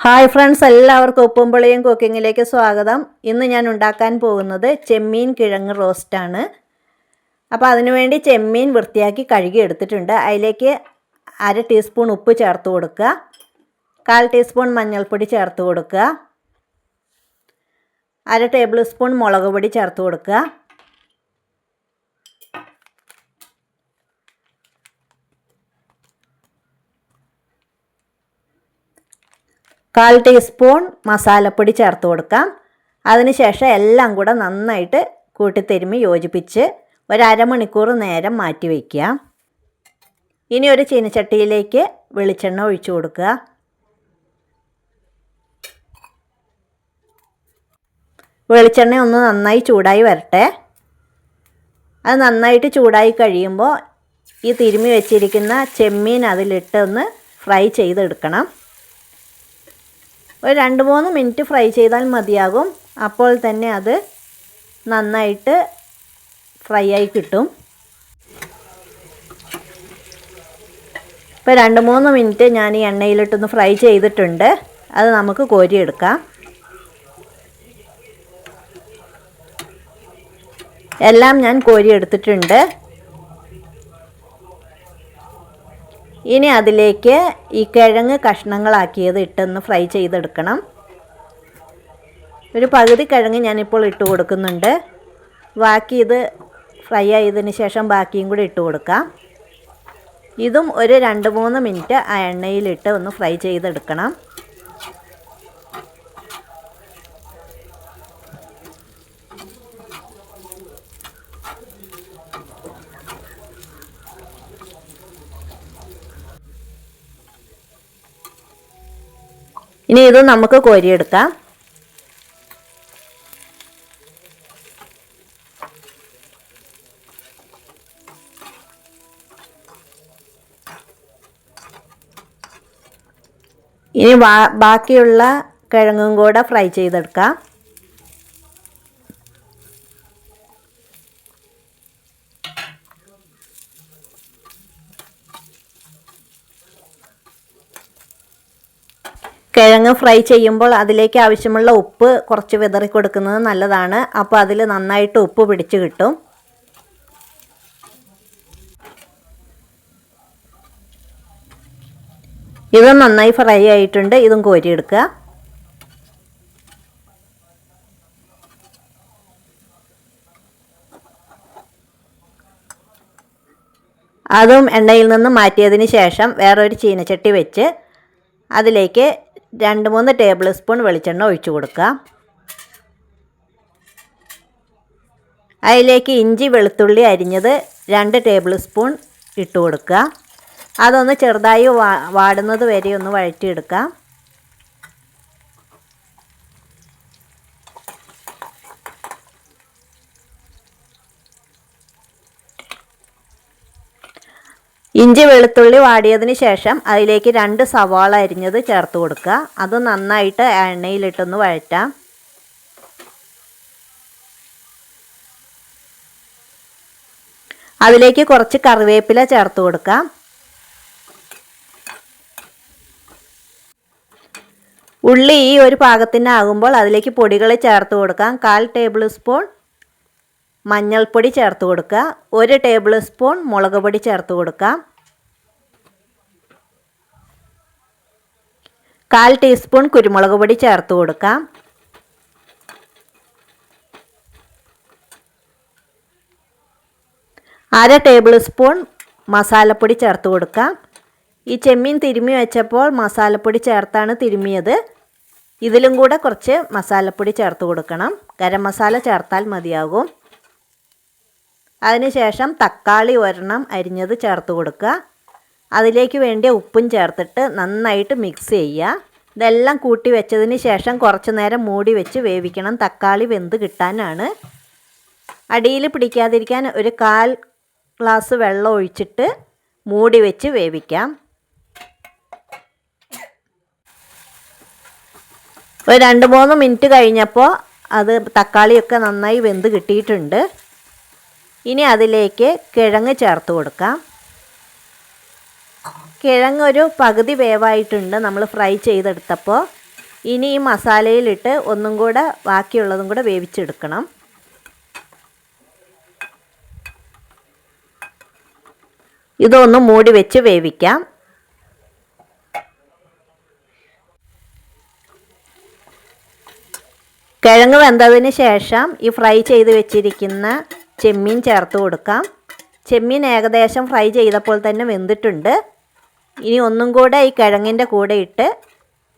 Hi friends, എല്ലാവർക്കും ഉപ്പും പുളിയും കുക്കിങ്ങിലേക്ക് സ്വാഗതം. ഇന്ന് ഞാൻ ഉണ്ടാക്കാൻ പോകുന്നത് ചെമ്മീൻ കിഴങ്ങ് റോസ്റ്റാണ്. അപ്പോൾ അതിനുവേണ്ടി ചെമ്മീൻ വൃത്തിയാക്കി കഴുകി എടുത്തിട്ടുണ്ട്. അതിലേക്ക് 1/2 ടീസ്പൂൺ ഉപ്പ് ചേർത്ത് കൊടുക്കുക, 1/4 ടീസ്പൂൺ മഞ്ഞൾപ്പൊടി ചേർത്ത് കൊടുക്കുക, 1/2 ടേബിൾ സ്പൂൺ മുളക് പൊടി ചേർത്ത് കൊടുക്കുക, കാൽ ടീസ്പൂൺ മസാലപ്പൊടി ചേർത്ത് കൊടുക്കാം. അതിനുശേഷം എല്ലാം കൂടെ നന്നായിട്ട് കൂട്ടിത്തിരുമ്മി യോജിപ്പിച്ച് ഒരു അരമണിക്കൂർ നേരം മാറ്റി വയ്ക്കുക. ഇനി ഒരു ചീനച്ചട്ടിയിലേക്ക് വെളിച്ചെണ്ണ ഒഴിച്ചു കൊടുക്കുക. വെളിച്ചെണ്ണ ഒന്ന് നന്നായി ചൂടായി വരട്ടെ. അത് നന്നായിട്ട് ചൂടായി കഴിയുമ്പോൾ ഈ തിരുമ്മി വെച്ചിരിക്കുന്ന ചെമ്മീൻ അതിലിട്ട് ഒന്ന് ഫ്രൈ ചെയ്തെടുക്കണം. ഒരു 2-3 മിനിറ്റ് ഫ്രൈ ചെയ്താൽ മതിയാകും. അപ്പോൾ തന്നെ അത് നന്നായിട്ട് ഫ്രൈ ആയി കിട്ടും. ഇപ്പോൾ 2-3 മിനിറ്റ് ഞാൻ ഈ എണ്ണയിലിട്ടൊന്ന് ഫ്രൈ ചെയ്തിട്ടുണ്ട്. അത് നമുക്ക് കോരിയെടുക്കാം. എല്ലാം ഞാൻ കോരിയെടുത്തിട്ടുണ്ട്. ഇനി അതിലേക്ക് ഈ കിഴങ്ങ് കഷ്ണങ്ങളാക്കിയത് ഇട്ടൊന്ന് ഫ്രൈ ചെയ്തെടുക്കണം. ഒരു പകുതി കിഴങ്ങ് ഞാനിപ്പോൾ ഇട്ട് കൊടുക്കുന്നുണ്ട്. ബാക്കി ഇത് ഫ്രൈ ആയതിന് ശേഷം ബാക്കിയും കൂടി ഇട്ട് കൊടുക്കാം. ഇതും ഒരു 2-3 മിനിറ്റ് ആ എണ്ണയിലിട്ട് ഒന്ന് ഫ്രൈ ചെയ്തെടുക്കണം. ഇനി ഇത് നമുക്ക് കോരിയെടുക്കാം. ഇനി ബാക്കിയുള്ള കിഴങ്ങും കൂടെ ഫ്രൈ ചെയ്തെടുക്കാം. കിഴങ്ങ് ഫ്രൈ ചെയ്യുമ്പോൾ അതിലേക്ക് ആവശ്യമുള്ള ഉപ്പ് കുറച്ച് വിതറി കൊടുക്കുന്നത് നല്ലതാണ്. അപ്പോൾ അതിൽ നന്നായിട്ട് ഉപ്പ് പിടിച്ച് കിട്ടും. ഇത് നന്നായി ഫ്രൈ ആയിട്ടുണ്ട്. ഇതും കോരിയെടുക്കുക. അതും എണ്ണയിൽ നിന്ന് മാറ്റിയതിന് ശേഷം വേറൊരു ചീനച്ചട്ടി വെച്ച് അതിലേക്ക് 2-3 ടേബിൾ സ്പൂൺ വെളിച്ചെണ്ണ ഒഴിച്ചു കൊടുക്കുക. അതിലേക്ക് ഇഞ്ചി വെളുത്തുള്ളി അരിഞ്ഞത് 2 ടേബിൾ സ്പൂൺ ഇട്ട് കൊടുക്കുക. അതൊന്ന് ചെറുതായി വാടുന്നത് വരെ ഒന്ന് വഴറ്റിയെടുക്കുക. ഇഞ്ചി വെളുത്തുള്ളി വാടിയതിന് ശേഷം അതിലേക്ക് 2 സവാള അരിഞ്ഞത് ചേർത്ത് കൊടുക്കുക. അത് നന്നായിട്ട് എണ്ണയിലിട്ടൊന്ന് വഴറ്റാം. അതിലേക്ക് കുറച്ച് കറിവേപ്പില ചേർത്ത് കൊടുക്കാം. ഉള്ളി ഈ ഒരു പാകത്തിനാകുമ്പോൾ അതിലേക്ക് പൊടികൾ ചേർത്ത് കൊടുക്കാം. 1/4 ടേബിൾ സ്പൂൺ മഞ്ഞൾപ്പൊടി ചേർത്ത് കൊടുക്കുക, 1 ടേബിൾ സ്പൂൺ മുളക് പൊടി ചേർത്ത് കൊടുക്കാം, 1/4 ടീസ്പൂൺ കുരുമുളക് പൊടി ചേർത്ത് കൊടുക്കാം, അര ടേബിൾ സ്പൂൺ മസാലപ്പൊടി ചേർത്ത് കൊടുക്കാം. ഈ ചെമ്മീൻ തിരുമ്മി വെച്ചപ്പോൾ മസാലപ്പൊടി ചേർത്താണ് തിരുമ്മിയത്. ഇതിലും കൂടെ കുറച്ച് മസാലപ്പൊടി ചേർത്ത് കൊടുക്കണം. ഗരം മസാല ചേർത്താൽ മതിയാകും. അതിനുശേഷം തക്കാളി 1 അരിഞ്ഞത് ചേർത്ത് കൊടുക്കുക. അതിലേക്ക് വേണ്ടി ഉപ്പും ചേർത്തിട്ട് നന്നായിട്ട് മിക്സ് ചെയ്യുക. ഇതെല്ലാം കൂട്ടി വെച്ചതിന് ശേഷം കുറച്ച് നേരം മൂടി വെച്ച് വേവിക്കണം. തക്കാളി വെന്ത് കിട്ടാനാണ്. അടിയിൽ പിടിക്കാതിരിക്കാൻ ഒരു 1/4 ഗ്ലാസ് വെള്ളം ഒഴിച്ചിട്ട് മൂടി വെച്ച് വേവിക്കാം. ഒരു 2-3 മിനിറ്റ് കഴിഞ്ഞപ്പോൾ അത് തക്കാളിയൊക്കെ നന്നായി വെന്ത് കിട്ടിയിട്ടുണ്ട്. ഇനി അതിലേക്ക് കിഴങ്ങ് ചേർത്ത് കൊടുക്കാം. കിഴങ്ങ് ഒരു പകുതി വേവായിട്ടുണ്ട് നമ്മൾ ഫ്രൈ ചെയ്തെടുത്തപ്പോൾ. ഇനി ഈ മസാലയിലിട്ട് ഒന്നും കൂടെ ബാക്കിയുള്ളതും കൂടെ വേവിച്ചെടുക്കണം. ഇതൊന്ന് മൂടി വെച്ച് വേവിക്കാം. കിഴങ്ങ് വെന്തതിന് ശേഷം ഈ ഫ്രൈ ചെയ്ത് വെച്ചിരിക്കുന്ന ചെമ്മീൻ ചേർത്ത് കൊടുക്കാം. ചെമ്മീൻ ഏകദേശം ഫ്രൈ ചെയ്തപ്പോൾ തന്നെ വെന്തിട്ടുണ്ട്. ഇനി ഒന്നും കൂടെ ഈ കിഴങ്ങിൻ്റെ കൂടെ ഇട്ട്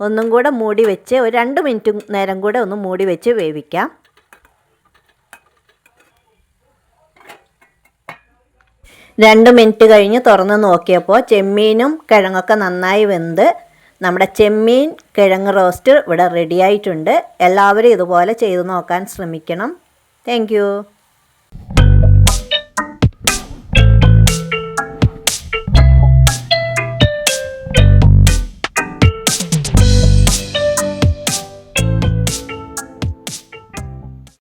ഒന്നും കൂടെ മൂടി വെച്ച് ഒരു 2 മിനിറ്റ് നേരം കൂടെ ഒന്ന് മൂടി വെച്ച് വേവിക്കാം. രണ്ട് മിനിറ്റ് കഴിഞ്ഞ് തുറന്ന് നോക്കിയപ്പോൾ ചെമ്മീനും കിഴങ്ങൊക്കെ നന്നായി വെന്ത് നമ്മുടെ ചെമ്മീൻ കിഴങ്ങ് റോസ്റ്റ് ഇവിടെ റെഡിയായിട്ടുണ്ട്. എല്ലാവരും ഇതുപോലെ ചെയ്ത് നോക്കാൻ ശ്രമിക്കണം. താങ്ക്